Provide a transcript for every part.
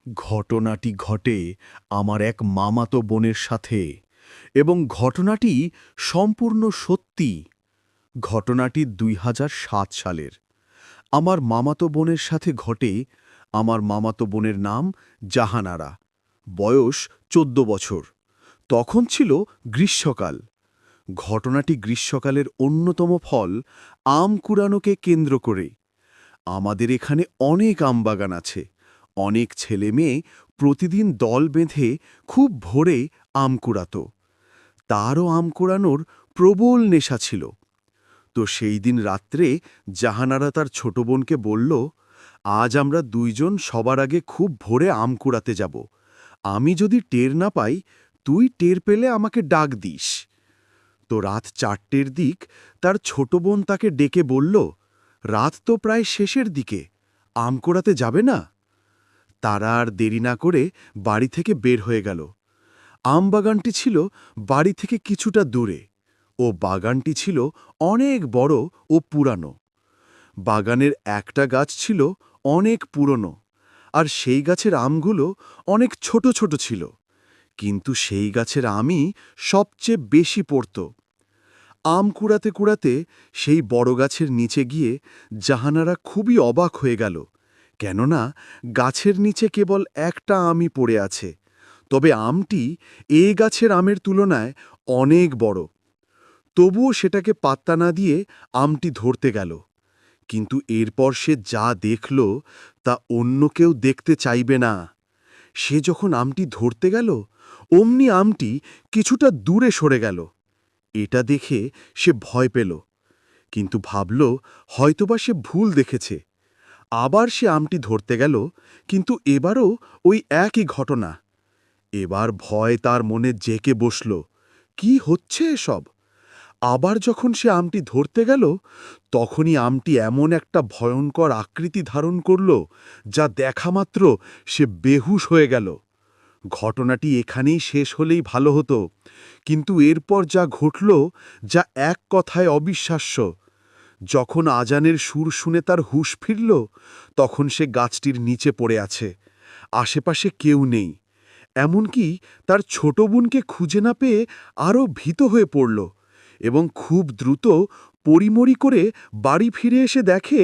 ঘটনাটি ঘটে আমার এক মামাতো বোনের সাথে এবং ঘটনাটি সম্পূর্ণ সত্যি। ঘটনাটি ২০০৭ সালের। আমার মামাতো বোনের সাথে ঘটে। আমার মামাতো বোনের নাম জাহানারা। বয়স ১৪ বছর। তখন ছিল গ্রীষ্মকাল। ঘটনাটি গ্রীষ্মকালের অন্যতম ফল আম কুড়ানোকে কেন্দ্র করে। আমাদের এখানে অনেক আমবাগান আছে। অনেক ছেলে মেয়ে প্রতিদিন দল বেঁধে খুব ভোরে আম কুড়াত। তারও আম কুড়ানোর প্রবল নেশা ছিল। তো সেই দিন রাত্রে জাহানারা তার ছোট বোনকে বলল, আজ আমরা দুইজন সবার আগে খুব ভোরে আম কুড়াতে যাব। আমি যদি টের না পাই, তুই টের পেলে আমাকে ডাক দিস। তো রাত ৪টের দিক তার ছোট বোন তাকে ডেকে বলল, রাত তো প্রায় শেষের দিকে, আম কুড়াতে যাবে না? তারা আর দেরি না করে বাড়ি থেকে বের হয়ে গেল। আমবাগানটি ছিল বাড়ি থেকে কিছুটা দূরে ও বাগানটি ছিল অনেক বড় ও পুরানো। বাগানের একটা গাছ ছিল অনেক পুরনো, আর সেই গাছের আমগুলো অনেক ছোট ছোট ছিল, কিন্তু সেই গাছের আমই সবচেয়ে বেশি পড়ত। আম কুড়াতে কুড়াতে সেই বড় গাছের নিচে গিয়ে জাহানারা খুবই অবাক হয়ে গেল, কেননা গাছের নিচে কেবল একটা আমই পড়ে আছে, তবে আমটি এ গাছের আমের তুলনায় অনেক বড়। তবুও সেটাকে পাত্তা না দিয়ে আমটি ধরতে গেল, কিন্তু এরপর সে যা দেখল তা অন্য কেউ দেখতে চাইবে না। সে যখন আমটি ধরতে গেল, অমনি আমটি কিছুটা দূরে সরে গেল। এটা দেখে সে ভয় পেল, কিন্তু ভাবল হয়তোবা সে ভুল দেখেছে। আবার সে আমটি ধরতে গেল, কিন্তু এবারও ওই একই ঘটনা। এবার ভয় তার মনে জেঁকে বসল, কি হচ্ছে এসব? আবার যখন সে আমটি ধরতে গেল, তখনই আমটি এমন একটা ভয়ঙ্কর আকৃতি ধারণ করল, যা দেখামাত্র সে বেহুশ হয়ে গেল। ঘটনাটি এখানেই শেষ হলেই ভালো হতো, কিন্তু এরপর যা ঘটল, যা এক কথায় অবিশ্বাস্য। যখন আজানের সুর শুনে তার হুঁশ ফিরল, তখন সে গাছটির নিচে পড়ে আছে। আশেপাশে কেউ নেই। এমনকি তার ছোট বোনকে খুঁজে না পেয়ে আরও ভীত হয়ে পড়ল এবং খুব দ্রুত পরিমরি করে বাড়ি ফিরে এসে দেখে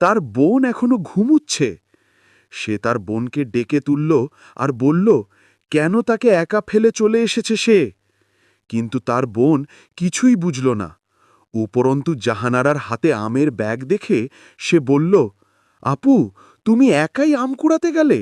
তার বোন এখনো ঘুমুচ্ছে। সে তার বোনকে ডেকে তুলল আর বলল, কেন তাকে একা ফেলে চলে এসেছে সে? কিন্তু তার বোন কিছুই বুঝল না। উপরন্তু জাহানারার হাতে আমের ব্যাগ দেখে সে বলল, আপু, তুমি একাই আম কুড়াতে গেলে?